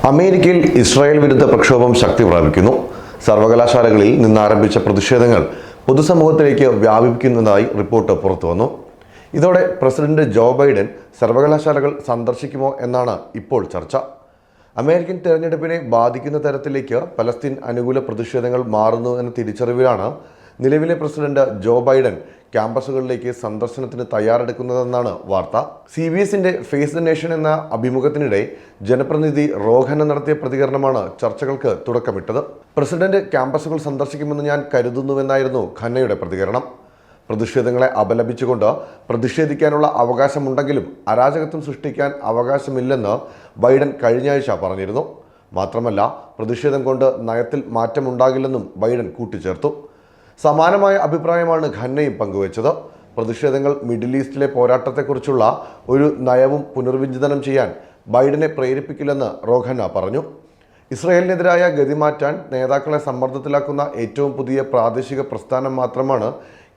അമേരിക്കയിൽ ഇസ്രായേൽ വിരുദ്ധ പ്രക്ഷോഭം ശക്തി പ്രാപിക്കുന്നു. സർവകലാശാലകളിൽ നിന്നാരംഭിച്ച പ്രതിഷേധങ്ങൾ പൊതുസമൂഹത്തിലേക്ക് വ്യാപിക്കുന്നതായി റിപ്പോർട്ട് പുറത്തുവന്നു. ഇതോടെ പ്രസിഡന്റ് ജോ ബൈഡൻ സർവകലാശാലകൾ സന്ദർശിക്കുമോ എന്നാണ് ഇപ്പോൾ ചർച്ച. അമേരിക്കൻ തെരഞ്ഞെടുപ്പിനെ ബാധിക്കുന്ന തരത്തിലേക്ക് പലസ്തീൻ അനുകൂല പ്രതിഷേധങ്ങൾ മാറുന്നു എന്ന തിരിച്ചറിവിലാണ് നിലവിലെ പ്രസിഡന്റ് ജോ ബൈഡൻ ക്യാമ്പസുകളിലേക്ക് സന്ദർശനത്തിന് തയ്യാറെടുക്കുന്നതെന്നാണ് വാർത്ത. CBSന്റെ ഫേസ് ദ നേഷൻ എന്ന അഭിമുഖത്തിനിടെ ജനപ്രതിനിധി റോഹന നടത്തിയ പ്രതികരണമാണ് ചർച്ചകൾക്ക് തുടക്കമിട്ടത്. പ്രസിഡന്റ് ക്യാമ്പസുകൾ സന്ദർശിക്കുമെന്ന് ഞാൻ കരുതുന്നുവെന്നായിരുന്നു ഖന്നയുടെ പ്രതികരണം. പ്രതിഷേധങ്ങളെ അപലപിച്ചുകൊണ്ട് പ്രതിഷേധിക്കാനുള്ള അവകാശമുണ്ടെങ്കിലും അരാജകത്വം സൃഷ്ടിക്കാൻ അവകാശമില്ലെന്ന് ബൈഡൻ കഴിഞ്ഞ ആഴ്ച പറഞ്ഞിരുന്നു. മാത്രമല്ല, പ്രതിഷേധം കൊണ്ട് നയത്തിൽ മാറ്റമുണ്ടാകില്ലെന്നും ബൈഡൻ കൂട്ടിച്ചേർത്തു. സമാനമായ അഭിപ്രായമാണ് ഖന്നയും പങ്കുവച്ചത്. പ്രതിഷേധങ്ങൾ മിഡിൽ ഈസ്റ്റിലെ പോരാട്ടത്തെക്കുറിച്ചുള്ള ഒരു നയവും പുനർവിചിന്തനം ചെയ്യാൻ ബൈഡനെ പ്രേരിപ്പിക്കില്ലെന്ന് റോഹന പറഞ്ഞു. ഇസ്രായേലിനെതിരായ ഗതി മാറ്റാൻ നേതാക്കളെ സമ്മർദ്ദത്തിലാക്കുന്ന ഏറ്റവും പുതിയ പ്രാദേശിക പ്രസ്ഥാനം മാത്രമാണ്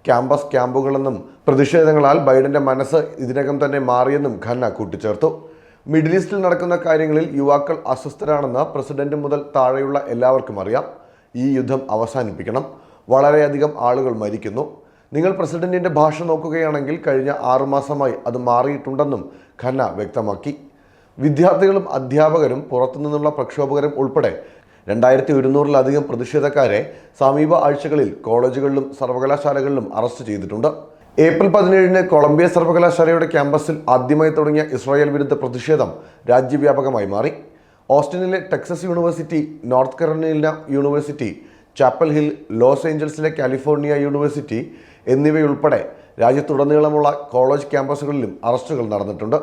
ക്യാമ്പസ് ക്യാമ്പുകളെന്നും പ്രതിഷേധങ്ങളാൽ ബൈഡന്റെ മനസ്സ് ഇതിനകം തന്നെ മാറിയെന്നും ഖന്ന കൂട്ടിച്ചേർത്തു. മിഡിൽ ഈസ്റ്റിൽ നടക്കുന്ന കാര്യങ്ങളിൽ യുവാക്കൾ അസ്വസ്ഥരാണെന്ന് പ്രസിഡന്റ് മുതൽ താഴെയുള്ള എല്ലാവർക്കും അറിയാം. ഈ യുദ്ധം അവസാനിപ്പിക്കണം. വളരെയധികം ആളുകൾ മരിക്കുന്നു. നിങ്ങൾ പ്രസിഡന്റിന്റെ ഭാഷ നോക്കുകയാണെങ്കിൽ കഴിഞ്ഞ 6 മാസമായി അത് മാറിയിട്ടുണ്ടെന്നും ഖന്ന വ്യക്തമാക്കി. വിദ്യാർത്ഥികളും അധ്യാപകരും പുറത്തുനിന്നുള്ള പ്രക്ഷോഭകരും ഉൾപ്പെടെ 2100-ലധികം പ്രതിഷേധക്കാരെ സമീപ ആഴ്ചകളിൽ കോളേജുകളിലും സർവകലാശാലകളിലും അറസ്റ്റ് ചെയ്തിട്ടുണ്ട്. ഏപ്രിൽ 17-ന് കൊളംബിയ സർവകലാശാലയുടെ ക്യാമ്പസിൽ ആദ്യമായി തുടങ്ങിയ ഇസ്രായേൽ വിരുദ്ധ പ്രതിഷേധം രാജ്യവ്യാപകമായി മാറി. ഓസ്റ്റിനിലെ Texas university, North Carolina university, Chapel Hill, Los ഏഞ്ചൽസിലെ കാലിഫോർണിയ യൂണിവേഴ്സിറ്റി എന്നിവയുൾപ്പെടെ രാജ്യത്തുടനീളമുള്ള കോളേജ് ക്യാമ്പസുകളിലും അറസ്റ്റുകൾ നടന്നിട്ടുണ്ട്.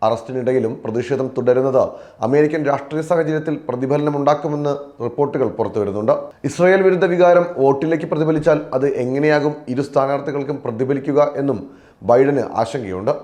അറസ്റ്റിനിടയിലും പ്രതിഷേധം തുടരുന്നത് അമേരിക്കൻ രാഷ്ട്രീയ സാഹചര്യത്തിൽ പ്രതിഫലനമുണ്ടാക്കുമെന്ന് റിപ്പോർട്ടുകൾ പുറത്തുവരുന്നുണ്ട്. ഇസ്രായേൽ വിരുദ്ധ വികാരം വോട്ടിലേക്ക് പ്രതിഫലിച്ചാൽ അത് എങ്ങനെയാകും ഇരു സ്ഥാനാർത്ഥികൾക്കും പ്രതിഫലിക്കുക എന്നും ബൈഡന് ആശങ്കയുണ്ട്.